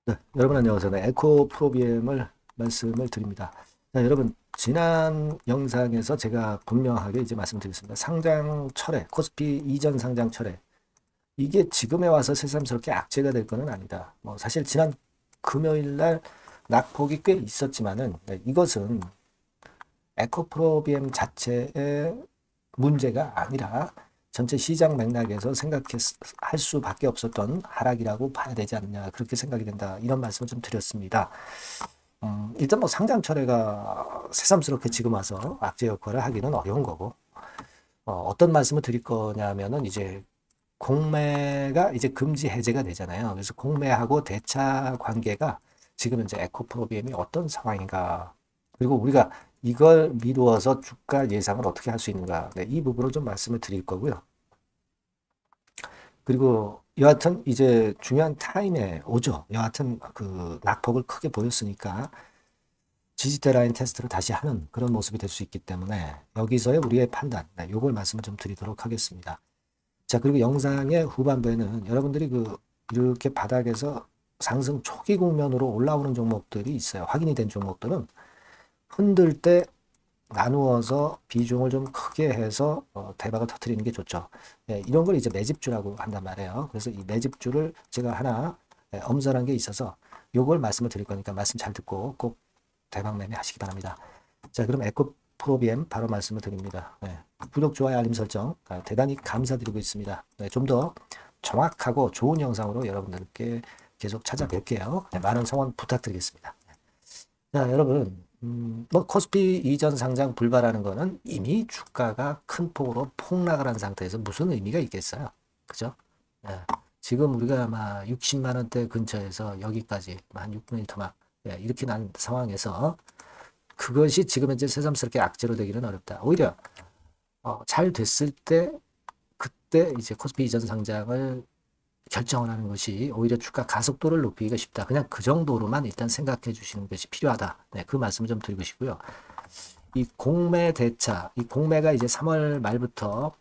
네, 여러분 안녕하세요. 네, 에코 프로비엠을 말씀을 드립니다. 자, 여러분 지난 영상에서 제가 분명하게 이제 말씀드렸습니다. 상장 철회, 코스피 이전 상장 철회. 이게 지금에 와서 새삼스럽게 악재가 될 거는 아니다. 뭐 사실 지난 금요일 날 낙폭이 꽤 있었지만은 네, 이것은 에코 프로비엠 자체의 문제가 아니라 전체 시장 맥락에서 생각할 수밖에 없었던 하락이라고 봐야 되지 않느냐 그렇게 생각이 된다 이런 말씀을 좀 드렸습니다. 일단 뭐 상장 철회가 새삼스럽게 지금 와서 악재 역할을 하기는 어려운 거고 어떤 말씀을 드릴 거냐면은 이제 공매가 이제 금지 해제가 되잖아요. 그래서 공매하고 대차 관계가 지금 현재 에코프로비엠이 어떤 상황인가 그리고 우리가 이걸 미루어서 주가 예상을 어떻게 할 수 있는가 네, 이 부분을 좀 말씀을 드릴 거고요. 그리고 여하튼 이제 중요한 타임에 오죠. 여하튼 그 낙폭을 크게 보였으니까 지지대 라인 테스트를 다시 하는 그런 모습이 될 수 있기 때문에 여기서의 우리의 판단, 네, 요걸 말씀을 좀 드리도록 하겠습니다. 자, 그리고 영상의 후반부에는 여러분들이 이렇게 바닥에서 상승 초기 국면으로 올라오는 종목들이 있어요. 확인이 된 종목들은 흔들 때 나누어서 비중을 좀 크게 해서 대박을 터뜨리는 게 좋죠. 예, 이런 걸 이제 매집주라고 한단 말이에요. 그래서 이 매집주를 제가 하나 엄선한 게 있어서 요걸 말씀을 드릴 거니까 말씀 잘 듣고 꼭 대박 매매 하시기 바랍니다. 자, 그럼 에코 프로비엠 바로 말씀을 드립니다. 네, 구독, 좋아요, 알림 설정 대단히 감사드리고 있습니다. 네, 좀 더 정확하고 좋은 영상으로 여러분들께 계속 찾아뵐게요. 네, 많은 성원 부탁드리겠습니다. 자, 여러분, 뭐 코스피 이전 상장 불발하는 거는 이미 주가가 큰 폭으로 폭락을 한 상태에서 무슨 의미가 있겠어요? 그죠? 예, 지금 우리가 아마 60만 원대 근처에서 여기까지 한 6m막 이렇게 난 상황에서 그것이 지금 현재 새삼스럽게 악재로 되기는 어렵다. 오히려 잘 됐을 때 그때 이제 코스피 이전 상장을 결정을 하는 것이 오히려 주가 가속도를 높이기가 쉽다. 그냥 그 정도로만 일단 생각해 주시는 것이 필요하다. 네, 그 말씀을 좀 드리고 싶고요. 이 공매 대차, 이 공매가 이제 3월 말부터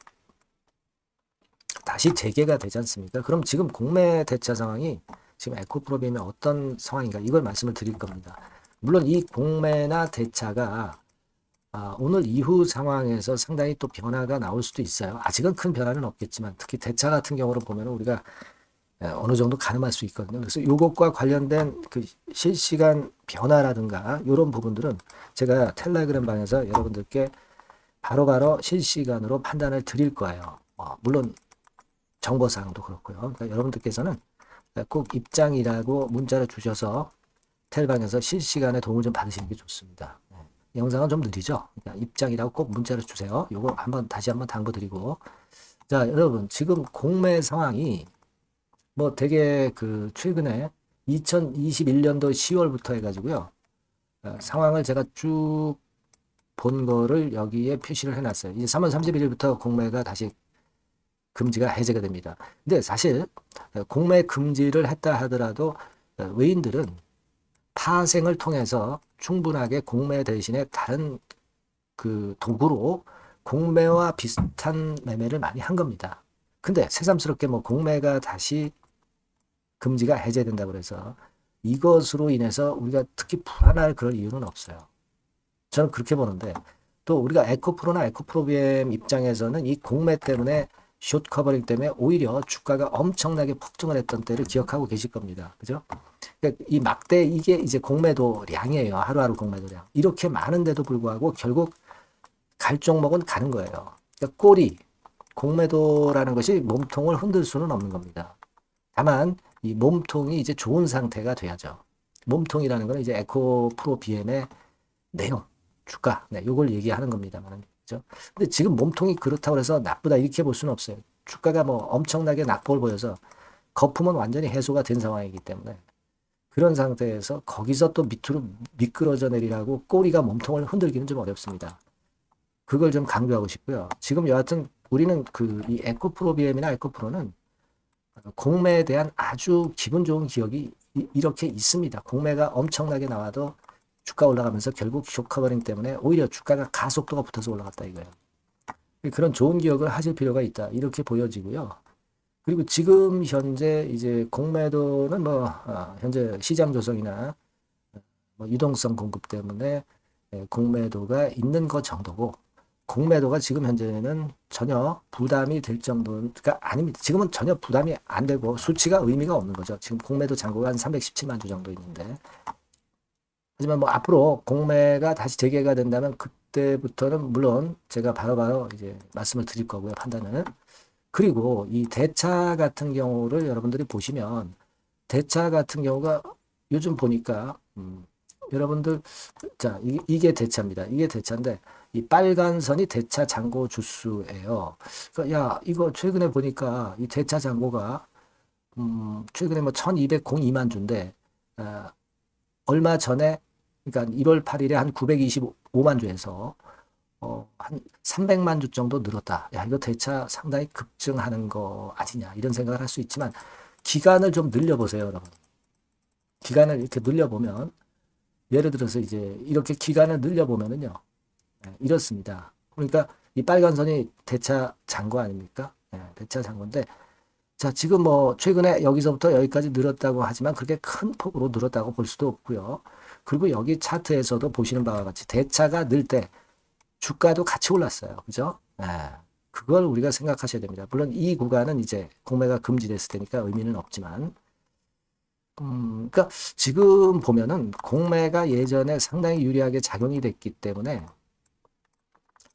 다시 재개가 되지 않습니까? 그럼 지금 공매 대차 상황이 지금 에코프로비엠이 어떤 상황인가 이걸 말씀을 드릴 겁니다. 물론 이 공매나 대차가 오늘 이후 상황에서 상당히 또 변화가 나올 수도 있어요. 아직은 큰 변화는 없겠지만 특히 대차 같은 경우로 보면 우리가 어느 정도 가늠할 수 있거든요. 그래서 이것과 관련된 그 실시간 변화라든가 이런 부분들은 제가 텔레그램 방에서 여러분들께 바로바로 실시간으로 판단을 드릴 거예요. 물론 정보사항도 그렇고요. 그러니까 여러분들께서는 꼭 입장이라고 문자를 주셔서 텔방에서 실시간에 도움을 좀 받으시는 게 좋습니다. 영상은 좀 느리죠. 그러니까 입장이라고 꼭 문자를 주세요. 요거 다시 한번 당부드리고. 자, 여러분 지금 공매 상황이 뭐 되게 그 최근에 2021년도 10월부터 해가지고요. 상황을 제가 쭉 본 거를 여기에 표시를 해놨어요. 이제 3월 31일부터 공매가 다시 금지가 해제가 됩니다. 근데 사실 공매 금지를 했다 하더라도 외인들은 파생을 통해서 충분하게 공매 대신에 다른 그 도구로 공매와 비슷한 매매를 많이 한 겁니다. 근데 새삼스럽게 뭐 공매가 다시 금지가 해제된다고 해서 이것으로 인해서 우리가 특히 불안할 그런 이유는 없어요. 저는 그렇게 보는데 또 우리가 에코프로나 에코프로비엠 입장에서는 이 공매 때문에 숏 커버링 때문에 오히려 주가가 엄청나게 폭등을 했던 때를 기억하고 계실 겁니다. 그죠? 그러니까 이 막대 이게 이제 공매도량이에요. 하루하루 공매도량. 이렇게 많은데도 불구하고 결국 갈 종목은 가는 거예요. 그러니까 꼬리, 공매도라는 것이 몸통을 흔들 수는 없는 겁니다. 다만 이 몸통이 이제 좋은 상태가 돼야죠. 몸통이라는 건 이제 에코 프로 BM의 내용, 주가, 네, 요걸 얘기하는 겁니다만, 그죠? 근데 지금 몸통이 그렇다고 해서 나쁘다 이렇게 볼 수는 없어요. 주가가 뭐 엄청나게 낙폭을 보여서 거품은 완전히 해소가 된 상황이기 때문에 그런 상태에서 거기서 또 밑으로 미끄러져 내리라고 꼬리가 몸통을 흔들기는 좀 어렵습니다. 그걸 좀 강조하고 싶고요. 지금 여하튼 우리는 이 에코프로비엠이나 에코프로는 공매에 대한 아주 기분 좋은 기억이 이렇게 있습니다. 공매가 엄청나게 나와도 주가 올라가면서 결국 쇼커버링 때문에 오히려 주가가 가속도가 붙어서 올라갔다 이거예요. 그런 좋은 기억을 하실 필요가 있다. 이렇게 보여지고요. 그리고 지금 현재 이제 공매도는 뭐 현재 시장 조성이나 뭐 유동성 공급 때문에 공매도가 있는 것 정도고, 공매도가 지금 현재는 전혀 부담이 될 정도가 아닙니다. 지금은 전혀 부담이 안 되고 수치가 의미가 없는 거죠. 지금 공매도 잔고가 한 317만 주 정도 있는데, 하지만 뭐 앞으로 공매가 다시 재개가 된다면 그때부터는 물론 제가 바로바로 이제 말씀을 드릴 거고요, 판단을. 그리고 이 대차 같은 경우를 여러분들이 보시면, 대차 같은 경우가 요즘 보니까 여러분들, 자, 이게 대차입니다. 이게 대차인데 이 빨간 선이 대차 잔고 주수예요. 그러니까 야, 이거 최근에 보니까 이 대차 잔고가 최근에 뭐 1202만 주인데, 아, 얼마 전에, 그러니까 1월 8일에 한 925만 주에서 한 300만 주 정도 늘었다. 야, 이거 대차 상당히 급증하는 거 아니냐, 이런 생각을 할 수 있지만, 기간을 좀 늘려보세요, 여러분. 기간을 이렇게 늘려보면, 예를 들어서 이제 이렇게 기간을 늘려보면은요, 이렇습니다. 그러니까 이 빨간 선이 대차 잔고 아닙니까? 대차 잔고인데, 자, 지금 뭐 최근에 여기서부터 여기까지 늘었다고 하지만 그렇게 큰 폭으로 늘었다고 볼 수도 없고요. 그리고 여기 차트에서도 보시는 바와 같이 대차가 늘 때 주가도 같이 올랐어요. 그죠? 그걸 우리가 생각하셔야 됩니다. 물론 이 구간은 이제 공매가 금지됐을 테니까 의미는 없지만, 그러니까 지금 보면은 공매가 예전에 상당히 유리하게 작용이 됐기 때문에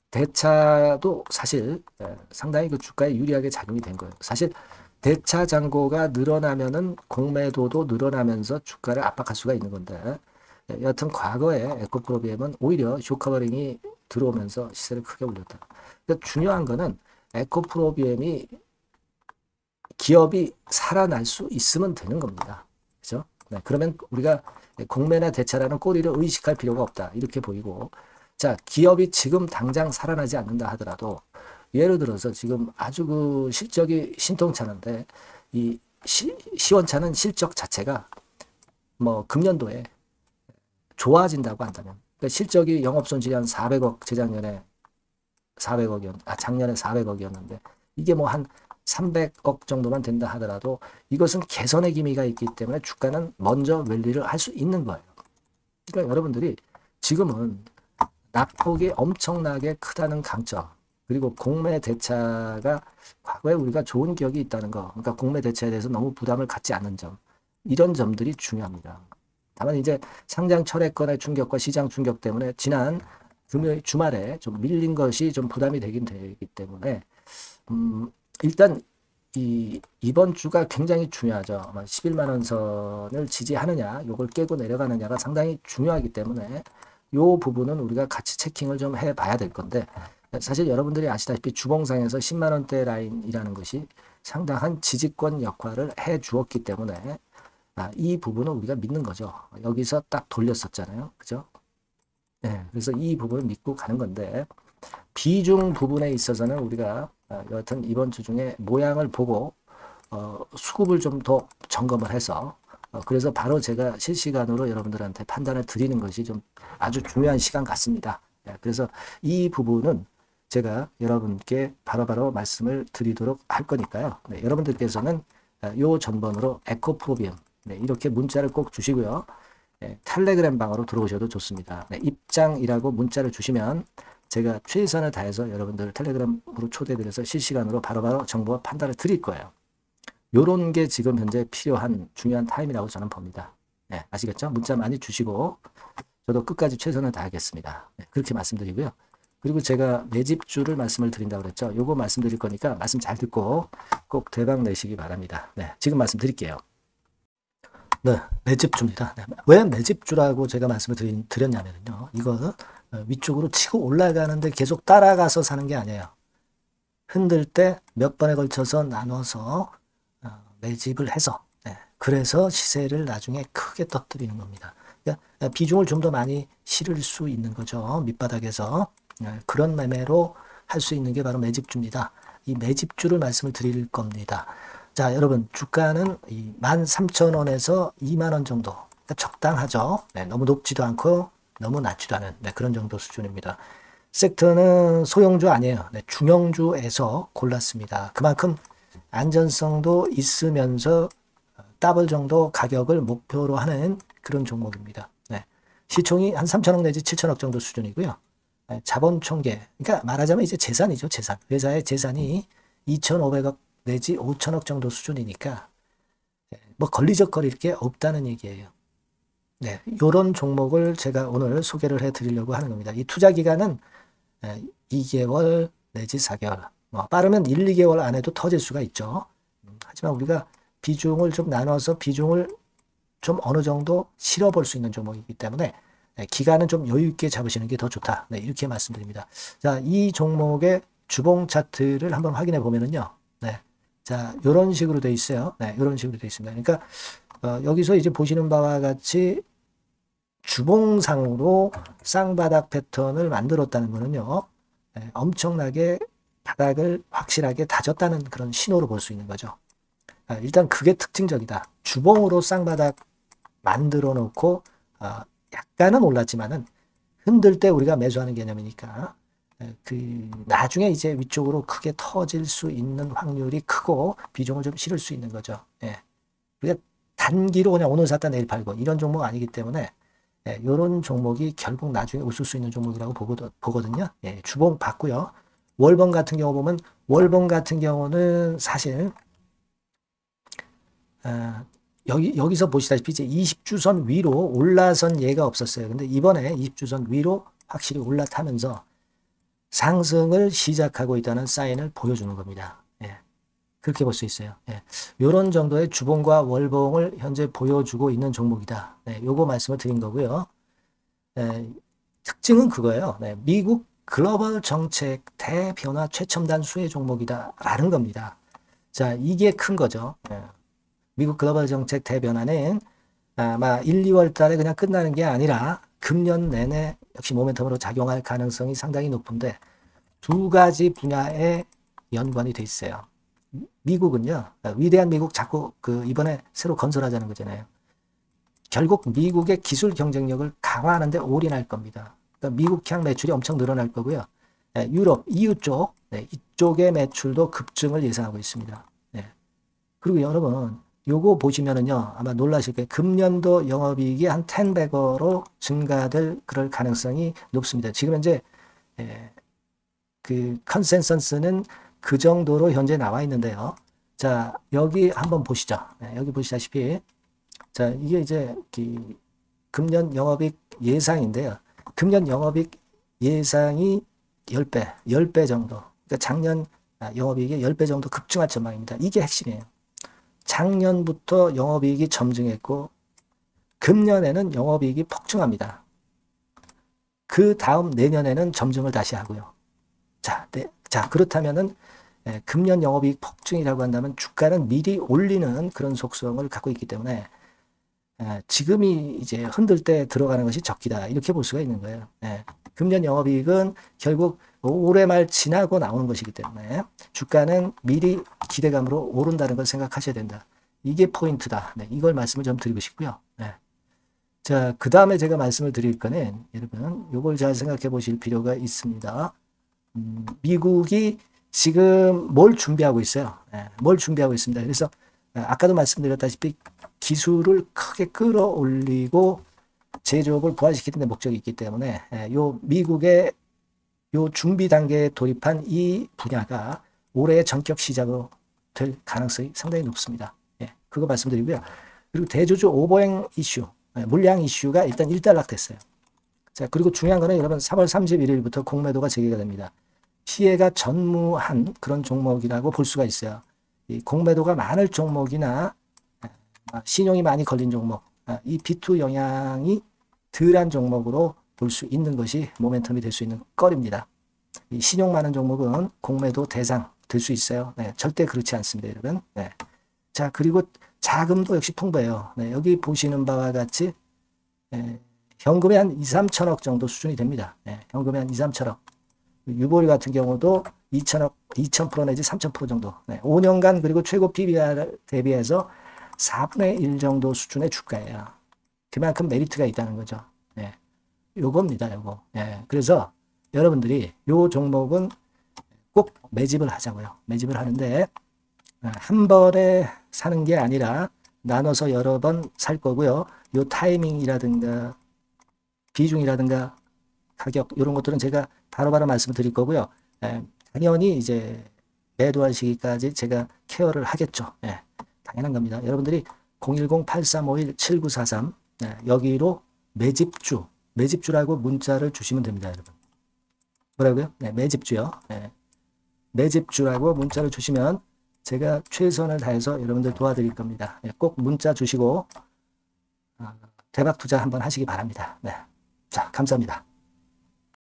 대차도 사실 상당히 그 주가에 유리하게 작용이 된 거예요. 사실 대차 잔고가 늘어나면은 공매도도 늘어나면서 주가를 압박할 수가 있는 건데, 여튼 과거에 에코프로비엠은 오히려 쇼커버링이 들어오면서 시세를 크게 올렸다. 그러니까 중요한 거는 에코프로비엠이 기업이 살아날 수 있으면 되는 겁니다. 그죠? 네, 그러면 우리가 공매나 대차라는 꼬리를 의식할 필요가 없다, 이렇게 보이고, 자, 기업이 지금 당장 살아나지 않는다 하더라도, 예를 들어서 지금 아주 그 실적이 신통찮은데 이 시원찮은 실적 자체가 뭐 금년도에 좋아진다고 한다면, 그러니까 실적이 영업손실이 한 400억, 재작년에 작년에 400억이었는데 이게 뭐 한 300억 정도만 된다 하더라도 이것은 개선의 기미가 있기 때문에 주가는 먼저 랠리를 할 수 있는 거예요. 그러니까 여러분들이 지금은 낙폭이 엄청나게 크다는 강점, 그리고 공매 대차가 과거에 우리가 좋은 기억이 있다는 거, 그러니까 공매 대차에 대해서 너무 부담을 갖지 않는 점, 이런 점들이 중요합니다. 다만 이제 상장 철회권의 충격과 시장 충격 때문에 지난 금요일 주말에 좀 밀린 것이 좀 부담이 되긴 되기 때문에, 일단 이번 주가 굉장히 중요하죠. 아마 11만 원 선을 지지하느냐, 요걸 깨고 내려가느냐가 상당히 중요하기 때문에 요 부분은 우리가 같이 체킹을 좀 해봐야 될 건데, 사실 여러분들이 아시다시피 주봉상에서 10만 원대 라인이라는 것이 상당한 지지권 역할을 해 주었기 때문에 이 부분은 우리가 믿는 거죠. 여기서 딱 돌렸었잖아요. 그죠? 네, 그래서 이 부분을 믿고 가는 건데, 비중 부분에 있어서는 우리가 여하튼 이번 주 중에 모양을 보고 수급을 좀 더 점검을 해서, 그래서 바로 제가 실시간으로 여러분들한테 판단을 드리는 것이 좀 아주 중요한 시간 같습니다. 그래서 이 부분은 제가 여러분께 바로바로 말씀을 드리도록 할 거니까요. 네, 여러분들께서는 요 전번으로 에코프로비엠, 네, 이렇게 문자를 꼭 주시고요. 네, 텔레그램 방으로 들어오셔도 좋습니다. 네, 입장이라고 문자를 주시면 제가 최선을 다해서 여러분들 텔레그램으로 초대드려서 실시간으로 바로바로 정보와 판단을 드릴 거예요. 요런 게 지금 현재 필요한 중요한 타임이라고 저는 봅니다. 네, 아시겠죠? 문자 많이 주시고 저도 끝까지 최선을 다하겠습니다. 네, 그렇게 말씀드리고요. 그리고 제가 매집주를 말씀을 드린다고 그랬죠. 요거 말씀드릴 거니까 말씀 잘 듣고 꼭 대박 내시기 바랍니다. 네, 지금 말씀드릴게요. 네, 매집주입니다. 네, 왜 매집주라고 제가 말씀을 드렸냐면요. 이거 위쪽으로 치고 올라가는데 계속 따라가서 사는 게 아니에요. 흔들 때 몇 번에 걸쳐서 나눠서 매집을 해서, 네, 그래서 시세를 나중에 크게 터뜨리는 겁니다. 그러니까 비중을 좀 더 많이 실을 수 있는 거죠. 밑바닥에서. 그런 매매로 할 수 있는 게 바로 매집주입니다. 이 매집주를 말씀을 드릴 겁니다. 자, 여러분, 주가는 13,000원에서 2만 원 정도. 그러니까 적당하죠. 네, 너무 높지도 않고 너무 낮지도 않은, 네, 그런 정도 수준입니다. 섹터는 소형주 아니에요. 네, 중형주에서 골랐습니다. 그만큼 안전성도 있으면서 더블 정도 가격을 목표로 하는 그런 종목입니다. 네. 시총이 한 3천억 내지 7천억 정도 수준이고요. 네. 자본 총계, 그러니까 말하자면 이제 재산이죠, 재산. 회사의 재산이 2,500억 내지 5천억 정도 수준이니까 뭐 걸리적거릴 게 없다는 얘기예요. 네, 이런 종목을 제가 오늘 소개를 해드리려고 하는 겁니다. 이 투자 기간은 2개월 내지 4개월, 뭐 빠르면 1, 2개월 안에도 터질 수가 있죠. 하지만 우리가 비중을 좀 나눠서 비중을 좀 어느 정도 실어볼 수 있는 종목이기 때문에 기간은 좀 여유 있게 잡으시는 게 더 좋다. 네, 이렇게 말씀드립니다. 자, 이 종목의 주봉 차트를 한번 확인해 보면은요. 네, 자, 이런 식으로 돼 있어요. 네, 이런 식으로 돼 있습니다. 그러니까 여기서 이제 보시는 바와 같이 주봉상으로 쌍바닥 패턴을 만들었다는 것은요, 엄청나게 바닥을 확실하게 다졌다는 그런 신호로 볼 수 있는 거죠. 일단 그게 특징적이다. 주봉으로 쌍바닥 만들어 놓고 약간은 올랐지만은 흔들 때 우리가 매수하는 개념이니까 그 나중에 이제 위쪽으로 크게 터질 수 있는 확률이 크고 비중을 좀 실을 수 있는 거죠. 예. 우리가 단기로 그냥 오늘 샀다 내일 팔고 이런 종목 아니기 때문에 이런 종목이 결국 나중에 웃을 수 있는 종목이라고 보거든요. 예, 주봉 봤고요. 월봉 같은 경우 보면 월봉 같은 경우는 사실 여기서 보시다시피 이제 20주선 위로 올라선 예가 없었어요. 근데 이번에 20주선 위로 확실히 올라타면서 상승을 시작하고 있다는 사인을 보여주는 겁니다. 예, 그렇게 볼 수 있어요. 예, 이런 정도의 주봉과 월봉을 현재 보여주고 있는 종목이다. 네, 요거 말씀을 드린 거고요. 특징은 그거예요. 네, 미국 글로벌 정책 대변화 최첨단 수혜 종목이다라는 겁니다. 자, 이게 큰 거죠. 예. 미국 글로벌 정책 대변화는 아마 1, 2월 달에 그냥 끝나는 게 아니라 금년 내내 역시 모멘텀으로 작용할 가능성이 상당히 높은데 두 가지 분야에 연관이 돼 있어요. 미국은요, 위대한 미국 자꾸 이번에 새로 건설하자는 거잖아요. 결국 미국의 기술 경쟁력을 강화하는 데 올인할 겁니다. 그러니까 미국향 매출이 엄청 늘어날 거고요. 유럽, EU 쪽, 이쪽의 매출도 급증을 예상하고 있습니다. 그리고 여러분, 요거 보시면은요, 아마 놀라실 거예요. 금년도 영업이익이 한 10배로 증가될 그럴 가능성이 높습니다. 지금 현재 그 컨센서스는 그 정도로 현재 나와 있는데요. 자, 여기 한번 보시죠. 여기 보시다시피 자, 이게 이제 금년 영업이익 예상인데요. 금년 영업이익 예상이 10배 정도. 그러니까 작년 영업이익이 10배 정도 급증할 전망입니다. 이게 핵심이에요. 작년부터 영업이익이 점증했고 금년에는 영업이익이 폭증합니다. 그 다음 내년에는 점증을 다시 하고요. 자, 그렇다면은 금년 영업이익 폭증이라고 한다면 주가는 미리 올리는 그런 속성을 갖고 있기 때문에 지금이 이제 흔들 때 들어가는 것이 적기다. 이렇게 볼 수가 있는 거예요. 금년 영업이익은 결국 올해 말 지나고 나오는 것이기 때문에 주가는 미리 기대감으로 오른다는 걸 생각하셔야 된다. 이게 포인트다. 이걸 말씀을 좀 드리고 싶고요. 자, 그 다음에 제가 말씀을 드릴 거는 여러분 이걸 잘 생각해 보실 필요가 있습니다. 미국이 지금 뭘 준비하고 있어요. 뭘 준비하고 있습니다. 그래서 아까도 말씀드렸다시피 기술을 크게 끌어올리고 제조업을 부활시키는 데 목적이 있기 때문에 요 미국의 요 준비 단계에 돌입한 이 분야가 올해 전격 시작으로 될 가능성이 상당히 높습니다. 그거 말씀드리고요. 그리고 대주주 오버행 이슈, 물량 이슈가 일단 일단락됐어요. 자, 그리고 중요한 거는 여러분 3월 31일부터 공매도가 재개가 됩니다. 피해가 전무한 그런 종목이라고 볼 수가 있어요. 이 공매도가 많을 종목이나 신용이 많이 걸린 종목, 이 B2 영향이 덜한 종목으로 볼 수 있는 것이 모멘텀이 될 수 있는 거리입니다. 이 신용 많은 종목은 공매도 대상 될 수 있어요. 절대 그렇지 않습니다, 여러분. 자, 그리고 자금도 역시 풍부해요. 여기 보시는 바와 같이 현금이 한 2, 3천억 정도 수준이 됩니다. 현금이 한 2, 3천억. 유보리 같은 경우도 2천억, 2,000% 내지 3,000% 정도. 5년간 그리고 최고 PBR 대비해서 4분의 1 정도 수준의 주가예요. 그만큼 메리트가 있다는 거죠. 요겁니다, 요거. 그래서 여러분들이 요 종목은 꼭 매집을 하자고요. 매집을 하는데 한 번에 사는 게 아니라 나눠서 여러 번 살 거고요. 요 타이밍이라든가 비중이라든가 가격 이런 것들은 제가 바로바로 말씀을 드릴 거고요. 당연히 이제 매도할 시기까지 제가 케어를 하겠죠. 당연한 겁니다. 여러분들이 010-8351-7943 여기로 매집주라고 문자를 주시면 됩니다. 여러분. 뭐라고요? 매집주요. 매집주라고 문자를 주시면 제가 최선을 다해서 여러분들 도와드릴 겁니다. 꼭 문자 주시고 대박 투자 한번 하시기 바랍니다. 자, 감사합니다.